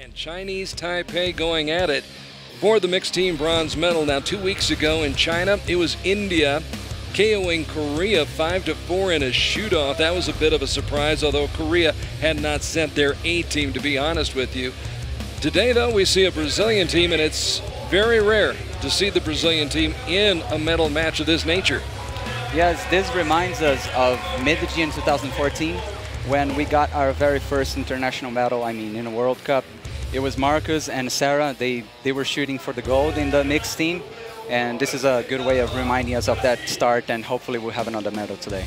And Chinese Taipei going at it for the mixed team bronze medal. Now 2 weeks ago in China, it was India KOing Korea 5-4 in a shoot-off. That was a bit of a surprise, although Korea had not sent their A team, to be honest with you. Today, though, we see a Brazilian team, and it's very rare to see the Brazilian team in a medal match of this nature. Yes, this reminds us of Medellin 2014, when we got our very first international medal, in a World Cup. It was Marcus and Sarah. They were shooting for the gold in the mixed team. And this is a good way of reminding us of that start, and hopefully we'll have another medal today.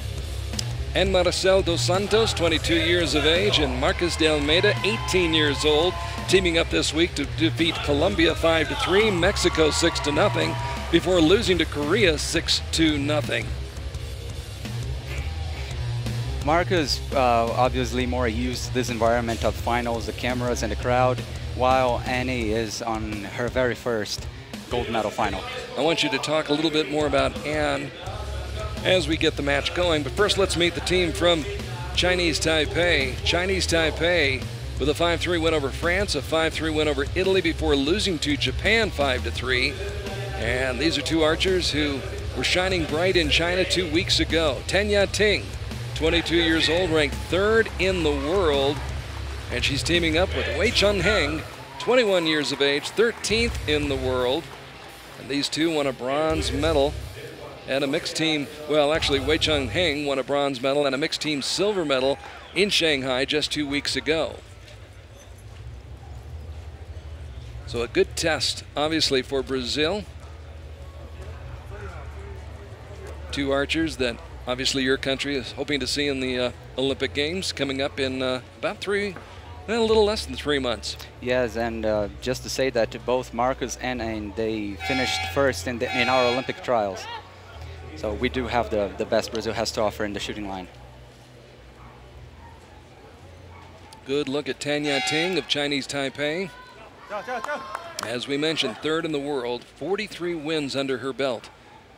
And Marcelle dos Santos, 22 years of age, and Marcus de Almeida, 18 years old, teaming up this week to defeat Colombia 5-3, Mexico 6-0, before losing to Korea 6-0. Marcus obviously more used to this environment of finals, the cameras and the crowd, while Annie is on her very first gold medal final. I want you to talk a little bit more about Anne as we get the match going, but first let's meet the team from Chinese Taipei. Chinese Taipei with a 5-3 win over France, a 5-3 win over Italy before losing to Japan 5-3. And these are two archers who were shining bright in China 2 weeks ago. Ya-Ting, 22 years old, ranked 3rd in the world, and she's teaming up with Chun-Heng, 21 years of age, 13th in the world. And these two won a bronze medal and a mixed team. Well, actually, Chun-Heng won a bronze medal and a mixed team silver medal in Shanghai just 2 weeks ago. So a good test, obviously, for Brazil. Two archers that obviously your country is hoping to see in the Olympic Games coming up in about a little less than 3 months. Yes, and just to say that both Marcus and Anne, they finished first in our Olympic trials. So we do have the best Brazil has to offer in the shooting line. Good look at Ya-Ting of Chinese Taipei. As we mentioned, 3rd in the world, 43 wins under her belt,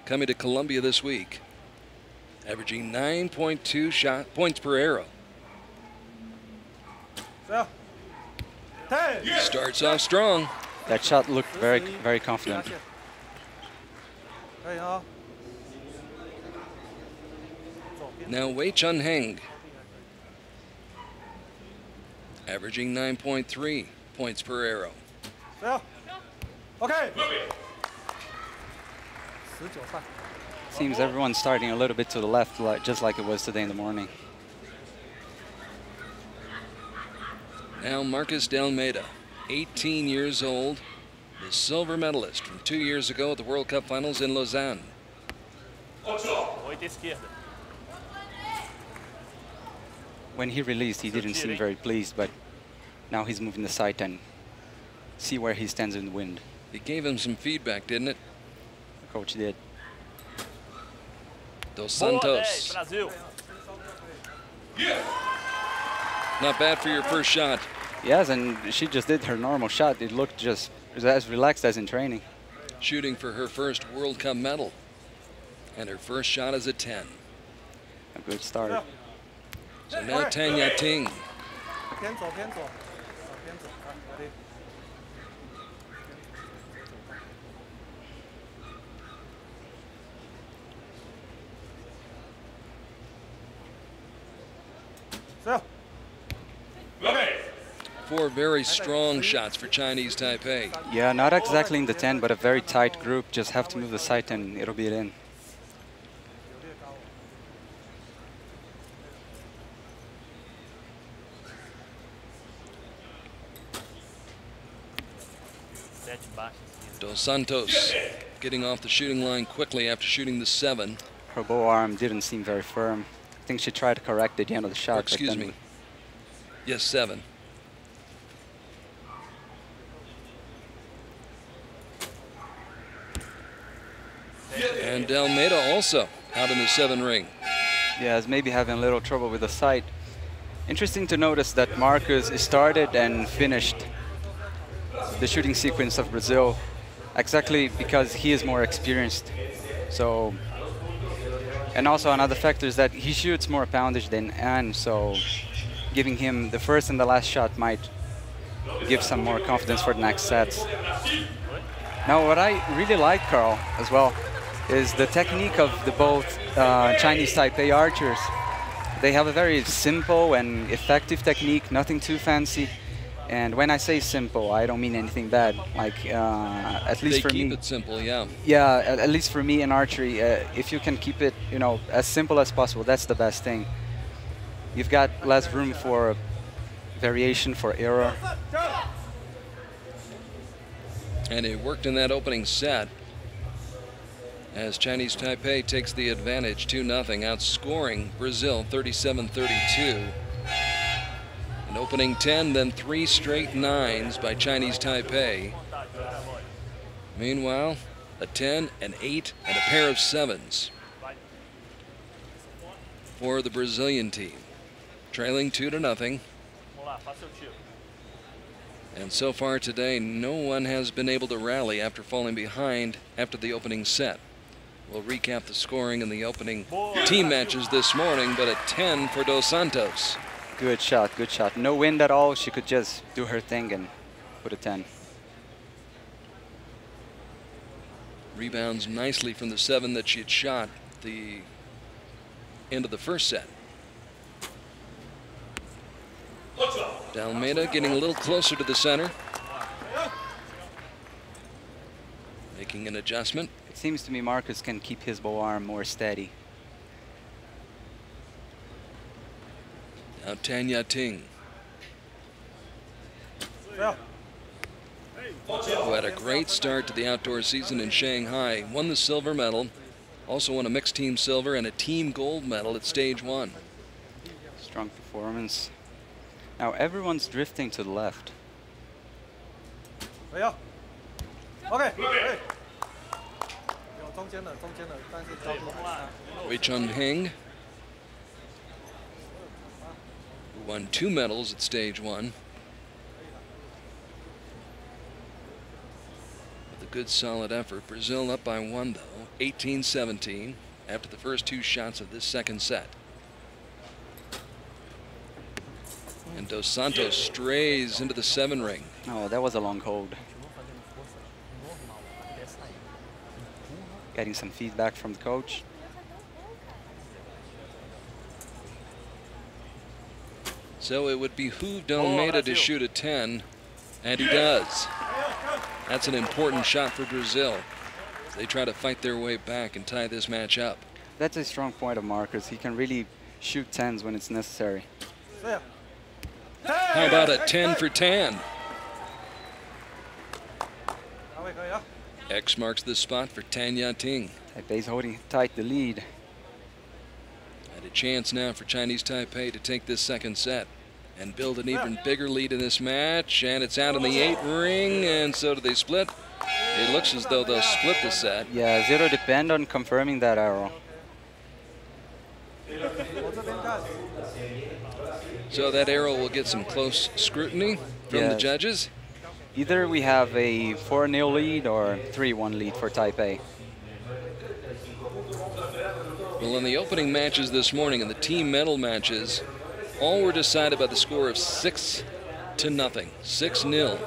coming to Colombia this week, averaging 9.2 points per arrow. Starts off strong. That shot looked very, very confident. Now Chun-Heng, averaging 9.3 points per arrow. Seems everyone's starting a little bit to the left, just like it was today in the morning. Now Marcus de Almeida, 18 years old, the silver medalist from 2 years ago at the World Cup Finals in Lausanne. When he released, he didn't seem very pleased, but now he's moving the sight and see where he stands in the wind. It gave him some feedback, didn't it? The coach did. Dos Santos. Not bad for your first shot. Yes, and she just did her normal shot. It looked just as relaxed as in training. Shooting for her first World Cup medal. And her first shot is a 10. A good start. So now Ya-Ting. Four very strong shots for Chinese Taipei. Yeah, not exactly in the 10, but a very tight group. Just have to move the sight and it'll be in. Dos Santos getting off the shooting line quickly after shooting the 7. Her bow arm didn't seem very firm. I think she tried to correct at the end of the shot. Or excuse me. Yes, 7. And Almeida also out in the 7 ring. Yeah, is maybe having a little trouble with the sight. Interesting to notice that Marcus started and finished the shooting sequence of Brazil exactly because he is more experienced. So, and also another factor is that he shoots more poundage than Anne, so giving him the first and the last shot might give some more confidence for the next sets. Now, what I really like, Carl, as well, is the technique of the both Chinese Taipei archers. They have a very simple and effective technique, nothing too fancy. And when I say simple, I don't mean anything bad. Like, at least for me. They keep it simple, yeah. Yeah, at least for me in archery, if you can keep it, you know, as simple as possible, that's the best thing. You've got less room for variation, for error. And it worked in that opening set as Chinese Taipei takes the advantage 2-0, outscoring Brazil 37-32. An opening 10, then 3 straight 9s by Chinese Taipei. Meanwhile, a 10, an 8, and a pair of 7s for the Brazilian team, trailing 2-0. And so far today, no one has been able to rally after falling behind after the opening set. We'll recap the scoring in the opening team matches this morning, but a 10 for Dos Santos. Good shot, good shot. No wind at all. She could just do her thing and put a 10. Rebounds nicely from the 7 that she had shot at the end of the first set. Dalmeida getting a little closer to the center. Making an adjustment. It seems to me Marcus can keep his bow arm more steady. Now Ya-Ting, who had a great start to the outdoor season in Shanghai, won the silver medal, also won a mixed team silver and a team gold medal at stage 1. Strong performance. Now everyone's drifting to the left. Chun-Heng, who won 2 medals at stage 1. With a good solid effort. Brazil up by 1 though, 18-17 after the first 2 shots of this second set. And Dos Santos strays into the 7 ring. Oh, that was a long hold. Getting some feedback from the coach. So it would behoove Dalmeida to shoot a 10, and he does. That's an important shot for Brazil as they try to fight their way back and tie this match up. That's a strong point of Marcus. He can really shoot 10s when it's necessary. How about a 10 for Tan? X marks the spot for Tan Ya-Ting. Taipei's holding tight the lead. And a chance now for Chinese Taipei to take this second set and build an even bigger lead in this match. And it's out in the 8 ring, and so do they split. It looks as though they'll split the set. Yeah, Zero depend on confirming that arrow. So that arrow will get some close scrutiny from the judges. Either we have a 4-0 lead or 3-1 lead for Taipei. Well, in the opening matches this morning, in the team medal matches, all were decided by the score of 6-0. 6-0.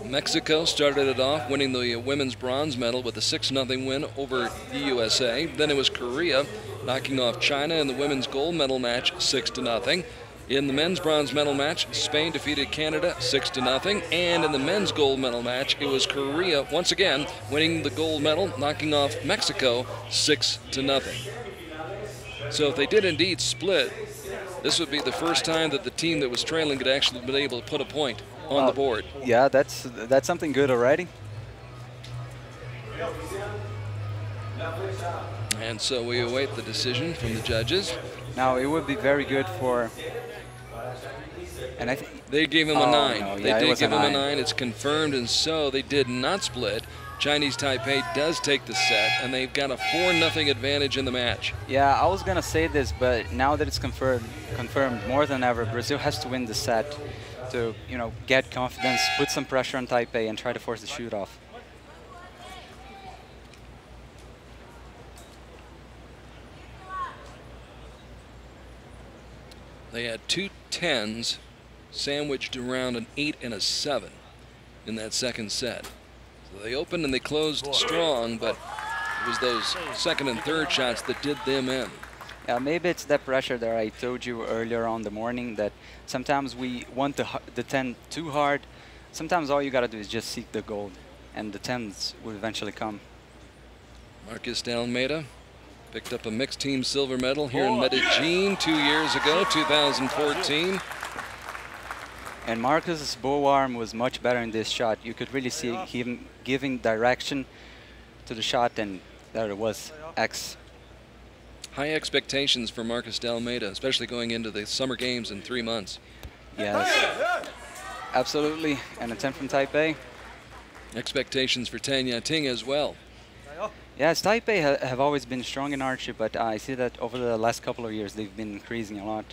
Mexico started it off winning the women's bronze medal with a 6-0 win over the USA. Then it was Korea knocking off China in the women's gold medal match 6-0. In the men's bronze medal match, Spain defeated Canada 6-0. And in the men's gold medal match, it was Korea once again winning the gold medal, knocking off Mexico 6-0. So if they did indeed split, this would be the first time that the team that was trailing could actually be able to put a point on the board. Yeah, that's something good already. And so we await the decision from the judges. Now it would be very good for. And I think they gave him a 9. No, they did give him a 9. It's confirmed, and so they did not split. Chinese Taipei does take the set, and they've got a 4-0 advantage in the match. Yeah, I was gonna say this, but now that it's confirmed more than ever, Brazil has to win the set to, you know, get confidence, put some pressure on Taipei, and try to force the shoot off. They had 2 10s sandwiched around an 8 and a 7 in that second set. So they opened and they closed strong, but it was those second and third shots that did them in. Yeah, maybe it's that pressure that I told you earlier on the morning, that sometimes we want the 10 too hard. Sometimes all you got to do is just seek the gold, and the 10s will eventually come. Marcus de Almeida picked up a mixed team silver medal here in Medellin 2 years ago, 2014. And Marcus' bow arm was much better in this shot. You could really see him giving direction to the shot, and there it was, X. High expectations for Marcus de Almeida, especially going into the summer games in 3 months. Yes, absolutely. And a 10 from Taipei. Expectations for Ya-Ting as well. Yes, Taipei have always been strong in archery, but I see that over the last couple of years they've been increasing a lot.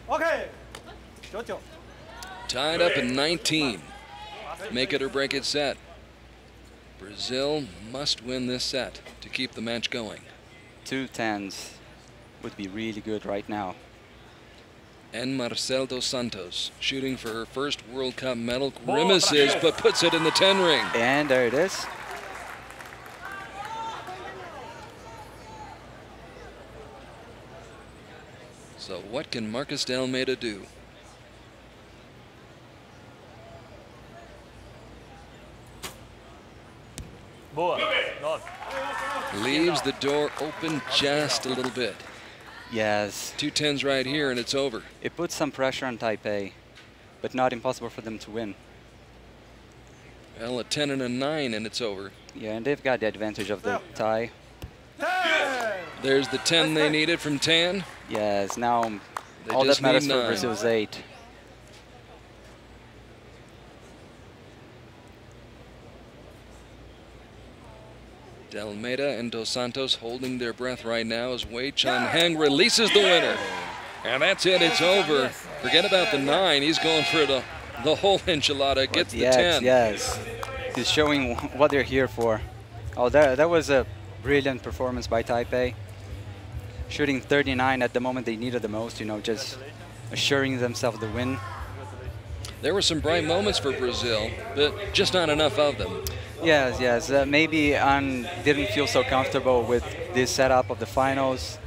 Okay. Tied up in 19. Make it or break it set. Brazil must win this set to keep the match going. 2 10s would be really good right now. And Marcelle dos Santos shooting for her first World Cup medal. Grimaces, but puts it in the 10 ring. And there it is. So what can Marcus de Almeida do? Leaves the door open just a little bit. Yes. 2 10s right here and it's over. It puts some pressure on Taipei, but not impossible for them to win. Well, a 10 and a 9 and it's over. Yeah, and they've got the advantage of the tie. There's the 10 they needed from Tan. Yes, now They all just that matters need for 9. Brazil is 8. De Almeida and Dos Santos holding their breath right now as Chun-Heng releases the winner. And that's it, it's over. Forget about the 9, he's going for the whole enchilada, gets the 10. Yes, he's showing what they're here for. Oh, that was a brilliant performance by Taipei. Shooting 39 at the moment they needed the most, you know, just assuring themselves the win. There were some bright moments for Brazil, but just not enough of them. Yes. Maybe An didn't feel so comfortable with this setup of the finals.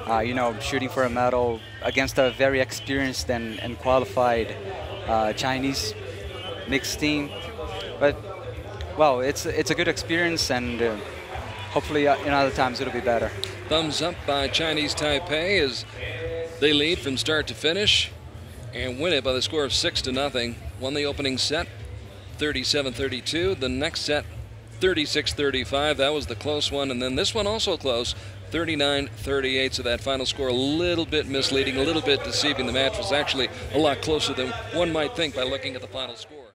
You know, shooting for a medal against a very experienced and qualified Chinese mixed team. But, well, it's a good experience, and hopefully in other times it'll be better. Thumbs up by Chinese Taipei as they lead from start to finish and win it by the score of 6-0. Won the opening set 37-32. The next set 36-35. That was the close one. And then this one also close, 39-38. So that final score a little bit misleading, a little bit deceiving. The match was actually a lot closer than one might think by looking at the final score.